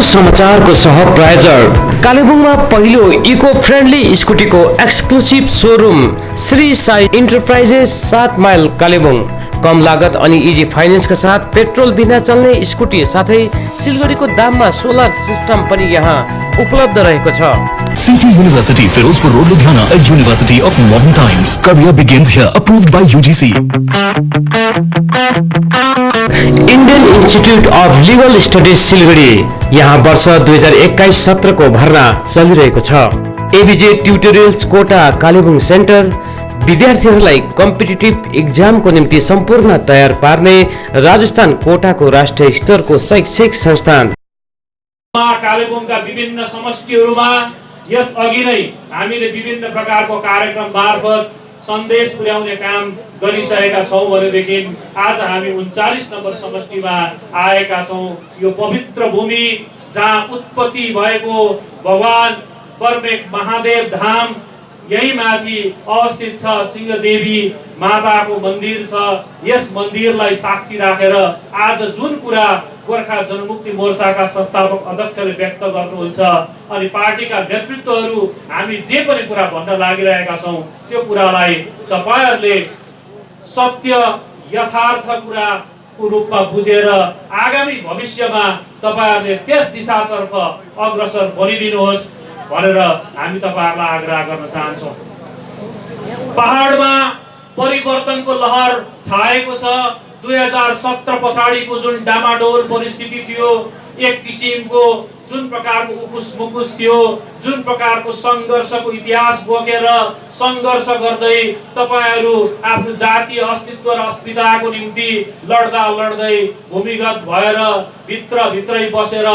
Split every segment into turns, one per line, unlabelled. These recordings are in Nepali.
समाचारको सह प्रायोजक कालेबुङमा पहिलो इको फ्रेन्डली स्कुटीको exclusive showroom Shri Sai enterprises 7 mile Kalimpong. कम लागत अनि इजी फाइनेन्सका साथ पेट्रोल बिना चल्ने स्कुटी साथै सिलगढीको दाममा सोलर सिस्टम पनि यहाँ उपलब्ध रहेको छ।
City University, Firozpur Road, Ludhiana, a university of modern times. Career begins here. Approved by UGC.
Indian Institute of Legal Studies Siliguri, यहाँ वर्ष 2021-17 को भर्ना चलिरहेको छ। ABJ tutorials Kota Kalimpong centre विद्यार्थीहरूलाई कम्पिटिटिभ एक्जामको निम्ति सम्पूर्ण तयार पार्ने राजस्थान कोटाको राष्ट्रिय स्तरको शैक्षिक संस्थान।
कालेबुङका विभिन्न समष्टिहरूमा यस अघि नै हामीले विभिन्न प्रकारको कार्यक्रम मार्फत सन्देश पुर्याउने काम गरिसकेका छौं भनेदेखि आज हामी 39 नम्बर समष्टिमा आएका छौं। यो पवित्र भूमि जहाँ उत्पत्ति भएको भगवान बर्मेक महादेव धाम यही माथि अवस्थित छ। सिंहदेवी माताको मन्दिर छ। यस मन्दिरलाई साक्षी राखेर आज जुन कुरा गोर्खा जनमुक्ति मोर्चाका संस्थापक अध्यक्षले व्यक्त गर्नुहुन्छ अनि पार्टीका नेतृत्वहरू हामी जे पनि कुरा भन्न लागिरहेका छौं त्यो कुरालाई तपाईहरुले सत्य यथार्थ कुराको रूपमा बुझेर आगामी भविष्यमा तपाईहरुले त्यस दिशातर्फ अग्रसर बनिदिनुहोस् भनेर हामी तपाईहरुलाई आग्रह गर्न चाहन्छौं। पहाडमा परिवर्तनको लहर छाएको छ। 2017 पछाडिको जुन डामाडोल परिस्थिति थियो, एक किसिमको जुन प्रकारको उकुस मुकुस थियो, जुन प्रकारको संघर्षको इतिहास बोकेर संघर्ष गर्दै तपाईहरु आफ्नो जातीय अस्तित्व र अस्मिताको निम्ति लड्दा लड्दै भूमिगत भएर भित्रै बसेर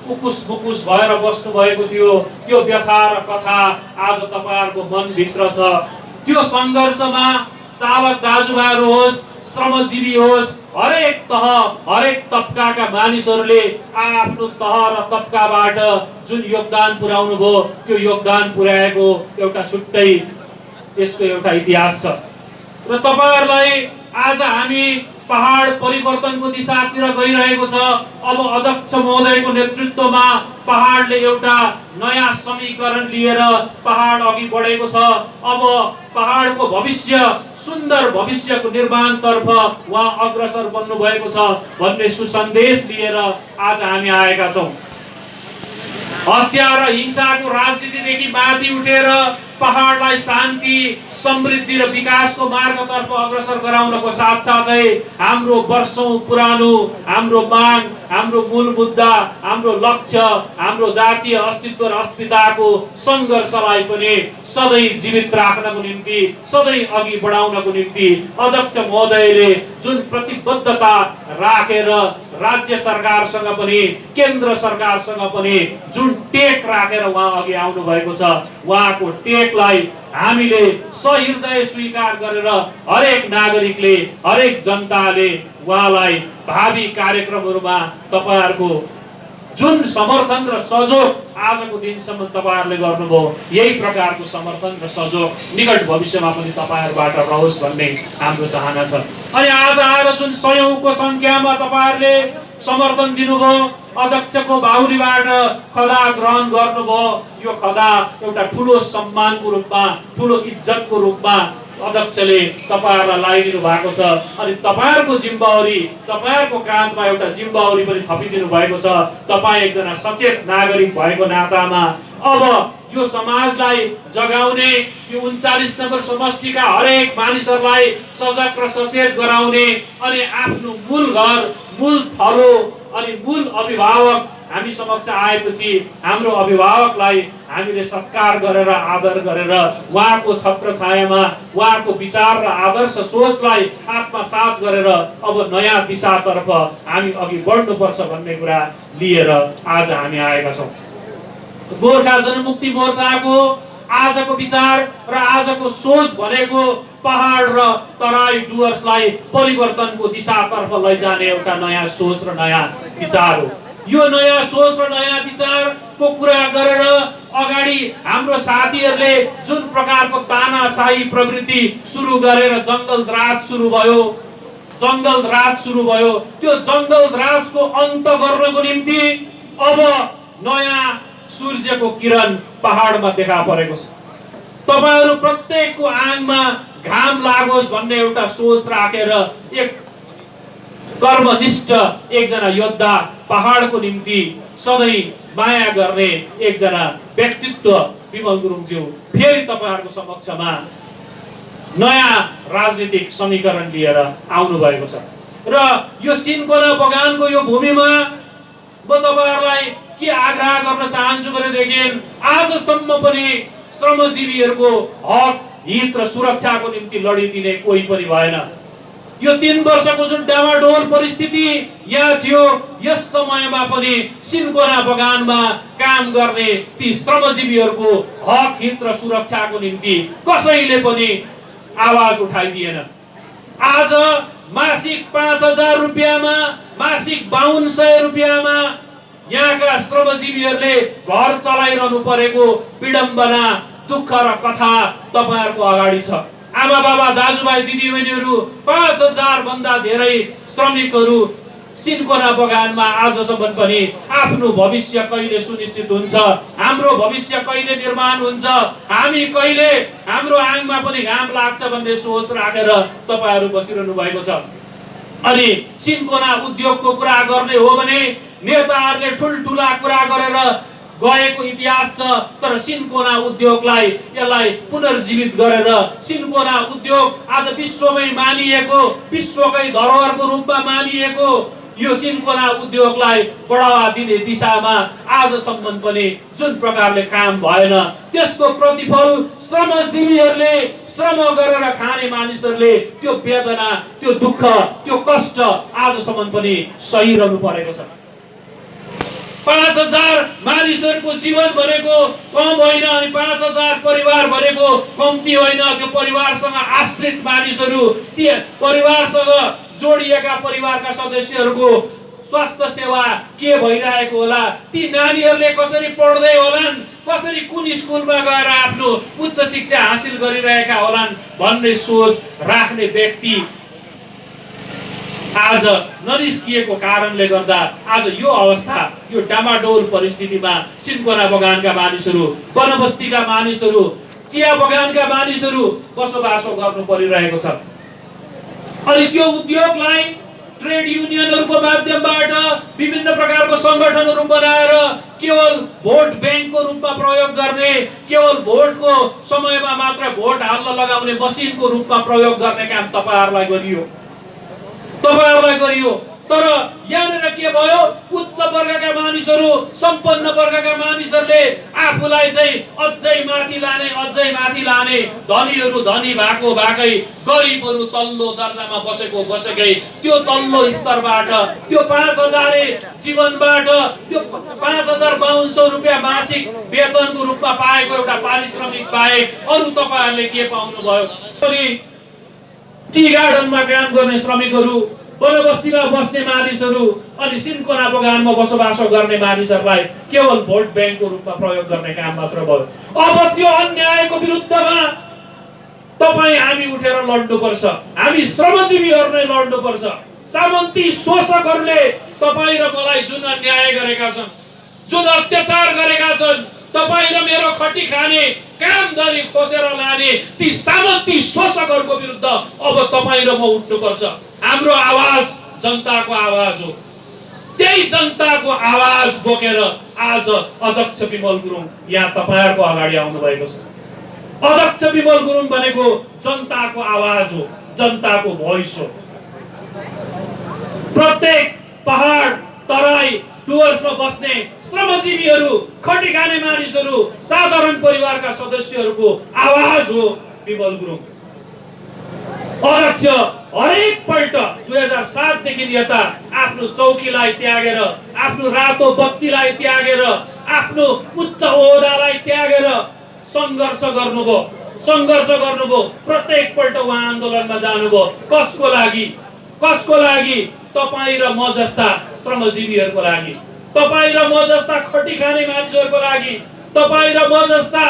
उकुस मुकुस भएर बस्नु भएको थियो। त्यो व्यथा र कथा आज तपाईहरुको मन भित्र छ। त्यो संघर्षमा चालक दाजुभाइहरु होस्, श्रमजीवी होस्, हरेक तह हरेक तबकाका मानिसहरूले आफ्नो तह र तबकाबाट जुन योगदान पुर्याउनु भयो त्यो योगदान पुर्याएको एउटा छुट्टै यसको एउटा इतिहास छ। र तपाईहरुलाई आज हामी पहाड परिवर्तनको दिशातिर गइरहेको छ। अब अध्यक्ष महोदयको नेतृत्वमा पहाडले एउटा नयाँ समीकरण लिएर पहाड अघि बढेको छ। अब पहाडको भविष्य सुन्दर भविष्यको निर्माणतर्फ उहाँ अग्रसर बन्नु भएको छ भन्ने सुसन्देश लिएर आज हामी आएका छौं। हत्या र हिंसाको राजनीतिदेखि माथि उठेर पहाडलाई शान्ति, समृद्धि र विकासको मार्गतर्फ अग्रसर गराउनको साथसाथै हाम्रो वर्षौं पुरानो हाम्रो माग, हाम्रो मूल मुद्दा, हाम्रो लक्ष्य, हाम्रो जातीय अस्तित्व र अस्मिताको संघर्षलाई पनि सधैं जीवित राख्नको निम्ति, सधैं अघि बढाउनको निम्ति अध्यक्ष महोदयले जुन प्रतिबद्धता राखेर राज्य सरकारसँग पनि केन्द्र सरकारसँग पनि जुन टेक राखेर उहाँ अघि आउनु भएको छ, उहाँको टेकलाई हामीले सहृदय स्वीकार गरेर हरेक नागरिकले, हरेक जनताले उहाँलाई भावी कार्यक्रमहरुमा तपाईहरुको जुन समर्थन र सहयोग आजको दिनसम्म तपाईहरुले गर्नुभयो यही प्रकारको समर्थन र सहयोग निकट भविष्यमा पनि तपाईहरुबाट रहोस् भन्ने हाम्रो चाहना छ। अनि आज आएर जुन सयौंको संख्यामा तपाईहरुले समर्थन दिनुभयो, अध्यक्षको बाहुलीबाट खदा ग्रहण गर्नुभयो, यो खदा एउटा ठूलो सम्मानको रूपमा, ठूलो इज्जतको रूपमा अध्यक्षले तपाईहरुलाई लगाइदिनु भएको छ। अनि तपाईहरुको जिम्मेवारी, तपाईहरुको काँधमा एउटा जिम्मेवारी पनि थपिदिनु भएको छ। तपाई एकजना सचेत नागरिक भएको नातामा अब यो समाजलाई जगाउने, यो 39 नम्बर समष्टिका हरेक मानिसहरूलाई सजग र सचेत गराउने अनि आफ्नो मूल घर, मूल थलो अनि मूल अभिभावक हामी समक्ष आएपछि हाम्रो अभिभावकलाई हामीले सत्कार गरेर आदर गरेर उहाँको छत्रछायामा उहाँको विचार र आदर्श सोचलाई आत्मसात गरेर अब नयाँ दिशातर्फ हामी अघि बढ्नुपर्छ भन्ने कुरा लिएर आज हामी आएका छौं। गोर्खा जनमुक्ति मोर्चाको आजको विचार र आजको सोच भनेको पहाड र तराई डुवर्सलाई परिवर्तनको दिशातर्फ लैजाने एउटा नयाँ सोच र नयाँ विचार हो। यो नयाँ सोच र नयाँ विचारको कुरा गरेर अगाडि हाम्रो साथीहरूले जुन प्रकारको तानाशाही प्रवृत्ति सुरु गरेर जंगल राज सुरु भयो, त्यो जंगल राजको अन्त गर्नको निम्ति अब नयाँ सूर्यको किरण पहाडमा देखा परेको छ। तपाईहरु प्रत्येकको आङमा घाम लागोस् भन्ने एउटा सोच राखेर एक कर्मनिष्ठ एकजना योद्धा, पहाडको निम्ति सधैँ माया गर्ने एकजना व्यक्तित्व विमल गुरुङज्यू फेरि तपाईहरुको समक्षमा नयाँ राजनीतिक समीकरण लिएर आउनु भएको छ। र यो सिन्कोना बगानको यो भूमिमा म तपाईहरुलाई के आग्रह गर्न चाहन्छु भनेदेखि आजसम्म पनि श्रमजीवीहरूको हक, हित र सुरक्षाको निम्ति लडिदिने कोही पनि भएन। यो 3 वर्षको जुन डामाडोल परिस्थिति यहाँ थियो, यस समयमा पनि सिन्कोना बगानमा काम गर्ने ती श्रमजीवीहरूको हक, हित र सुरक्षाको निम्ति कसैले पनि आवाज उठाइदिएन। आज मासिक 5000 रुपैयाँमा, मासिक 5200 रुपैयाँमा यहाँका श्रमजीवीहरूले घर चलाइरहनु परेको विडम्बना, दुःख र कथा तपाईहरुको अगाडि छ। आमा बाबा, दाजुभाइ, दिदीबहिनीहरू, 5000 भन्दा धेरै श्रमिकहरू सिन्कोना बगानमा आजसम्म पनि आफ्नो भविष्य कहिले सुनिश्चित हुन्छ, हाम्रो भविष्य कहिले निर्माण हुन्छ, हामी कहिले हाम्रो आङमा पनि घाम लाग्छ भन्ने सोच राखेर तपाईहरु बसिरहनु भएको छ। अनि सिन्कोना उद्योगको कुरा गर्ने हो भने नेताहरूले ठुलठुला कुरा गरेर गएको इतिहास छ, तर सिन्कोना उद्योगलाई यसलाई पुनर्जीवित गरेर सिन्कोना उद्योग आज विश्वमै मानिएको, विश्वकै धरोहरको रूपमा मानिएको यो सिन्कोना उद्योगलाई बढावा दिने दिशामा आजसम्म पनि जुन प्रकारले काम भएन, त्यसको प्रतिफल श्रमजीवीहरूले, श्रम गरेर खाने मानिसहरूले त्यो वेदना, त्यो दुःख, त्यो कष्ट आजसम्म पनि सहिरहनु परेको छ। 5000 मानिसहरूको जीवन भनेको कम होइन अनि 5000 परिवार भनेको कम्ती होइन। त्यो परिवारसँग आश्रित मानिसहरू, ती परिवारसँग जोडिएका परिवारका सदस्यहरूको स्वास्थ्य सेवा के भइरहेको होला, ती नानीहरूले कसरी पढ्दै होलान्, कसरी कुन स्कुलमा गएर आफ्नो उच्च शिक्षा हासिल गरिरहेका होलान् भन्ने सोच राख्ने व्यक्ति आज ननिस्किएको कारणले गर्दा आज यो अवस्था, यो डामाडोल परिस्थितिमा सिन्कोना बगानका मानिसहरू, वनबस्तीका मानिसहरू, चिया बगानका मानिसहरू बसोबासो गर्नु परिरहेको छ। अनि त्यो उद्योगलाई ट्रेड युनियनहरूको माध्यमबाट विभिन्न प्रकारको संगठनहरू बनाएर केवल भोट ब्याङ्कको रूपमा प्रयोग गर्ने, केवल भोटको समयमा मात्र भोट हाल्न लगाउने मसिनको रूपमा प्रयोग गर्ने काम तपाईहरुलाई गरियो। तर यहाँनिर के भयो, उच्च वर्गका मानिसहरू, सम्पन्न वर्गका मानिसहरूले आफूलाई चाहिँ अझै माथि लाने, धनीहरू धनी भएकै, गरिबहरू तल्लो दर्जामा बसेकै त्यो तल्लो स्तरबाट, त्यो 5000 जीवनबाट, त्यो 5500 रुपैयाँ मासिक वेतनको रूपमा पाएको एउटा पारिश्रमिक पाए अरु तपाईहरुले के पाउनु भयो? टी गार्डनमा काम गर्ने श्रमिकहरू, वनबस्तीमा बस्ने मानिसहरू अनि सिन्कोना बगानमा बसोबासो गर्ने मानिसहरूलाई केवल भोट ब्याङ्कको रूपमा प्रयोग गर्ने काम मात्र भयो। अब त्यो अन्यायको विरुद्धमा हामी उठेर लड्नुपर्छ। हामी श्रमजीवीहरूले लड्नुपर्छ। सामन्ती शोषकहरूले तपाईँ र मलाई जुन अन्याय गरेका छन्, जुन अत्याचार गरेका छन्, तपाईँ र मेरो खटी खाने, कामदारी खोसेर लाने ती सामन्ती शोषकहरूको विरुद्ध अब तपाईँ र म उठ्नुपर्छ। हाम्रो आवाज जनताको आवाज हो। त्यही जनताको आवाज बोकेर आज अध्यक्ष विमल गुरुङ यहाँ तपाईहरुको अगाडि आउनु भएको छ। अध्यक्ष विमल गुरुङ भनेको जनताको आवाज हो, जनताको भोइस हो। प्रत्येक पहाड, तराई, डुवर्समा बस्ने श्रमजीवीहरू, खटी खाने मानिसहरू, साधारण परिवारका सदस्यहरूको आवाज हो विमल गुरुङ। अध्यक्ष हरेक पल्ट 2007 देखि यता आफ्नो चौकीलाई त्यागेर, आफ्नो रातो बत्तीलाई त्यागेर, आफ्नो उच्च ओहदालाई त्यागेर संघर्ष गर्नुभयो। प्रत्येक पल्ट उहाँ आन्दोलनमा जानुभयो। कसको लागि? तपाईँ र म जस्ता श्रमजीवीहरूको लागि, तपाईँ र म जस्ता खटी खाने मानिसहरूको लागि, तपाईँ र म जस्ता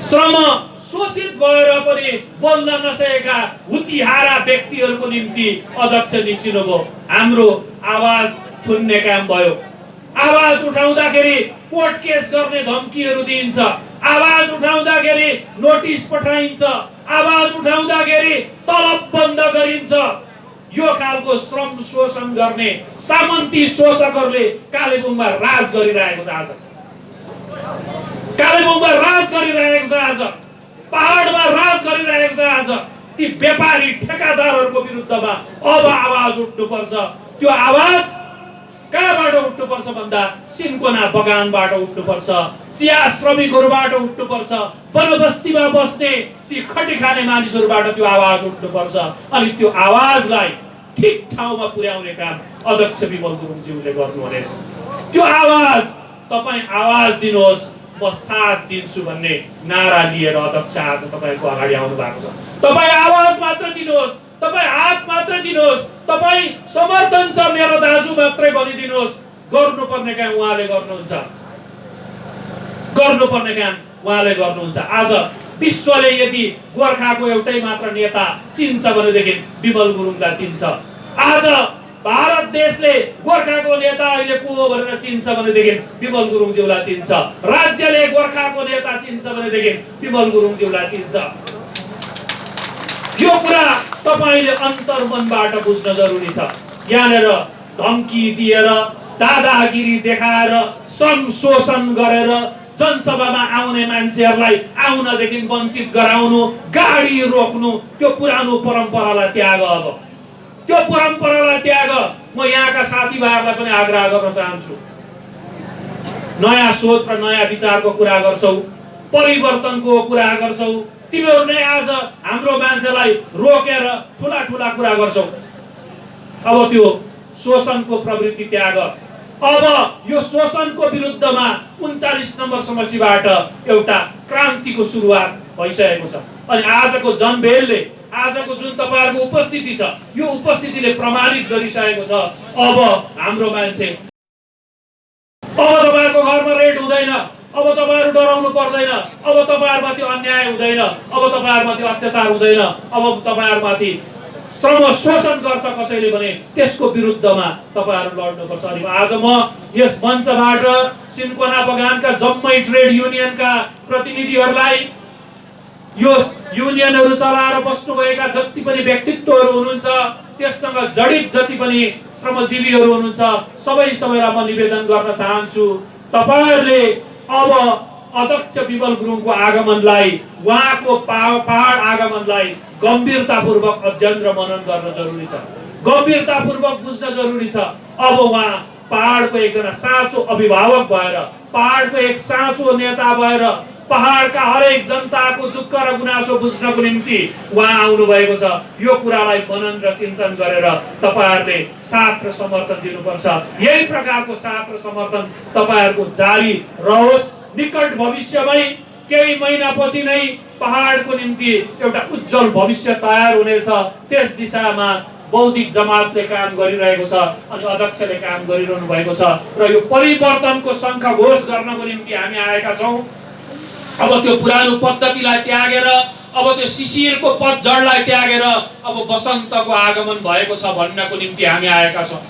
श्रम शोषित भएर पनि बोल्न नसकेका हुतिहारा व्यक्तिहरूको निम्ति अध्यक्ष निस्किनुभयो। हाम्रो आवाज थुन्ने काम भयो। आवाज उठाउँदाखेरि कोर्ट केस गर्ने धम्कीहरू दिइन्छ, आवाज उठाउँदाखेरि नोटिस पठाइन्छ, आवाज उठाउँदाखेरि तलब बन्द गरिन्छ। यो खालको श्रम शोषण गर्ने सामन्ती शोषकहरूले कालेबुङमा राज गरिरहेको छ आज। कालेबुङमा राज गरिरहेको छ आज, पहाडमा राज गरिरहेको छ आज। ती व्यापारी ठेकादारहरूको विरुद्धमा अब आवाज उठ्नुपर्छ। त्यो आवाज कहाँबाट उठ्नुपर्छ भन्दा सिन्कोना बगानबाट उठ्नुपर्छ, चिया श्रमिकहरूबाट उठ्नुपर्छ, वनबस्तीमा बस्ने ती खटी खाने मानिसहरूबाट त्यो आवाज उठ्नुपर्छ। अनि त्यो आवाजलाई ठिक ठाउँमा पुर्याउने काम अध्यक्ष विमल गुरुङज्यूले गर्नुहुनेछ। त्यो आवाज तपाईँ आवाज दिनुहोस्, म साथ दिन्छु भन्ने नारा लिएर अध्यक्ष आज तपाईँको अगाडि आउनु भएको छ। तपाईँ आवाज मात्र दिनुहोस्, तपाईँ हात मात्र दिनुहोस्, तपाईँ समर्थन छ मेरो दाजु मात्रै भनिदिनुहोस्। गर्नुपर्ने काम उहाँले गर्नुहुन्छ, गर्नुपर्ने काम उहाँले गर्नुहुन्छ। आज विश्वले यदि गोर्खाको एउटै मात्र नेता चिन्छ भनेदेखि विमल गुरुङलाई चिन्छ। आज भारत देशले गोर्खाको नेता अहिले को हो भनेर चिन्छ भनेदेखि विमल गुरुङज्यूलाई चिन्छ। राज्यले गोर्खाको नेता चिन्छ भनेदेखि विमल गुरुङज्यूलाई चिन्छ। यो कुरा तपाईले अन्तर्मनबाट बुझ्न जरुरी छ। यहाँनिर धम्की दिएर, दादागिरी देखाएर, श्रम शोषण गरेर जनसभामा आउने मान्छेहरूलाई आउनदेखि वञ्चित गराउनु, गाडी रोक्नु, त्यो पुरानो परम्परालाई त्याग। अब त्यो परम्परालाई त्याग। म यहाँका साथीभाइहरूलाई पनि आग्रह गर्न चाहन्छु, नयाँ सोच र नयाँ विचारको कुरा गर्छौ, परिवर्तनको कुरा गर्छौ। तिमीहरू नै आज हाम्रो मान्छेलाई रोकेर ठुला ठुला कुरा गर्छौ। अब त्यो शोषणको प्रवृत्ति त्याग। अब यो शोषणको विरुद्धमा 39 नम्बर समष्टिबाट एउटा क्रान्तिको सुरुवात भइसकेको छ। अनि आजको जनभेलले, आजको जुन तपाईहरुको उपस्थिति छ, यो उपस्थितिले प्रमाणित गरिसकेको छ। अब हाम्रो मान्छे, अब तपाईहरुको घरमा रेड हुँदैन, अब तपाईहरु डराउनु पर्दैन, अब तपाईहरुमाथि अन्याय हुँदैन, अब तपाईहरुमाथि अत्याचार हुँदैन, अब तपाईहरुमाथि श्रम शोषण गर्छ कसैले भने त्यसको विरुद्धमा तपाईहरु लड्नुपर्छ। अनि आज म यस मञ्चबाट सिन्कोना बगानका जम्मै ट्रेड युनियनका प्रतिनिधिहरूलाई, यो युनियनहरू चलाएर बस्नुभएका जति पनि व्यक्तित्वहरू हुनुहुन्छ, त्यससँग जडित जति पनि श्रमजीवीहरू हुनुहुन्छ, सबैलाई म निवेदन गर्न चाहन्छु, तपाईहरुले अब अध्यक्ष विमल गुरुङको आगमनलाई, उहाँको पहाड आगमनलाई गम्भीरतापूर्वक अध्ययन र मनन गर्न जरुरी छ, गम्भीरतापूर्वक बुझ्न जरुरी छ। अब उहाँ पहाडको एकजना साँचो अभिभावक भएर, पहाडको एक साँचो नेता भएर, पहाडका हरेक जनताको दुःख र गुनासो बुझ्नको निम्ति उहाँ आउनु भएको छ। यो कुरालाई मनन र चिन्तन गरेर तपाईहरुले साथ र समर्थन दिनुपर्छ। यही प्रकारको साथ र समर्थन तपाईहरुको जारी रहोस्। निकट भविष्यमै केही महिनापछि नै पहाडको निम्ति एउटा उज्जवल भविष्य तयार हुनेछ। त्यस दिशामा बौद्धिक जमातले काम गरिरहेको छ अनि अध्यक्षले काम गरिरहनु भएको छ र यो परिवर्तनको शङ्ख घोष गर्नको निम्ति हामी आएका छौं। अब त्यो पुरानो पद्धतिलाई त्यागेर, अब त्यो शिशिरको पतझडलाई त्यागेर अब वसन्तको आगमन भएको छ भन्नको निम्ति हामी आएका छौं।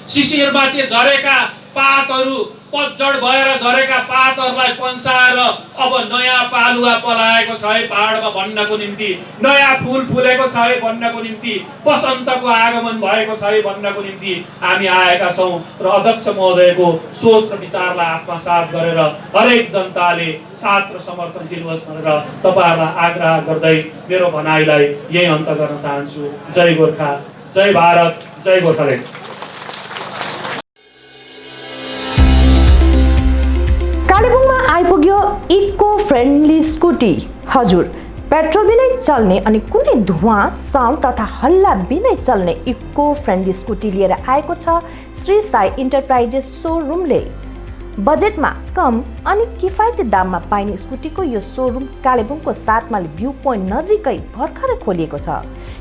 शिशिरमा त्यो झरेका पातहरू, पतझड भएर झरेका पातहरूलाई पन्साएर अब नयाँ पालुवा पलाएको छ है पहाडमा भन्नको निम्ति, नयाँ फूल फुलेको छ है भन्नको निम्ति, वसन्तको आगमन भएको छ है भन्नको निम्ति हामी आएका छौं। र अध्यक्ष महोदयको सोच र विचारलाई आत्मसात गरेर हरेक जनताले साथ र समर्थन दिनुहोस् भनेर तपाईहरुलाई आग्रह गर्दै मेरो भनाइलाई यही अन्त गर्न चाहन्छु। जय गोर्खा, जय भारत, जय गोर्खाल्यान्ड।
कालेबुङमा आइपुग्यो इको फ्रेन्डली स्कुटी। हजुर, पेट्रोल बिनै चल्ने अनि कुनै धुवा, साउन्ड तथा हल्ला बिनै चल्ने इको फ्रेन्डली स्कुटी लिएर आएको छ श्री साई इन्टरप्राइजेस सोरुमले। बजेटमा कम अनि किफायती दाममा पाइने स्कुटीको यो सोरुम कालेबुङको 7 माइल भ्यू पोइन्ट नजिकै भर्खरै खोलिएको छ।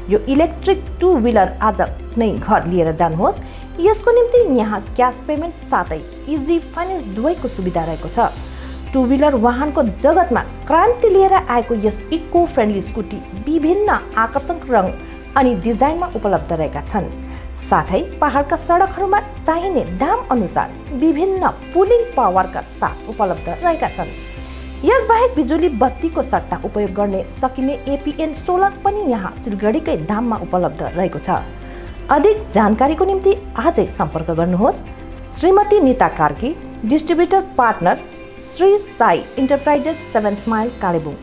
यो इलेक्ट्रिक 2 व्हीलर आज नै घर लिएर जानुहोस्। यसको निम्ति यहाँ क्यास पेमेन्ट साथै इजी फाइनेन्स दुवैको सुविधा रहेको छ। 2 व्हीलर वाहनको जगतमा क्रान्ति लिएर आएको यस इको फ्रेन्डली स्कुटी विभिन्न आकर्षक रङ अनि डिजाइनमा उपलब्ध रहेका छन्। साथै पहाडका सडकहरूमा चाहिने दाम अनुसार विभिन्न पुलिङ पावरका साथ उपलब्ध रहेका छन्। यसबाहेक बिजुली बत्तीको सट्टा उपयोग गर्ने सकिने एपीएन सोलर पनि यहाँ सिलगढीकै दाममा उपलब्ध रहेको छ। अधिक जानकारीको निम्ति आजै सम्पर्क गर्नुहोस्। Shrimati Nita Karki, distributor partner, Shri Sai enterprises 7th mile Kalimpong.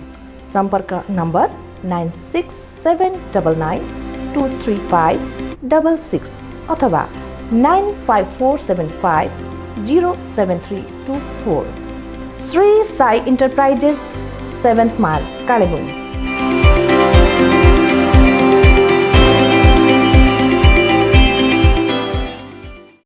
सम्पर्क नम्बर 9679292356 अथवा 954750732 Shri Sai enterprises 7th mile Kalimpong.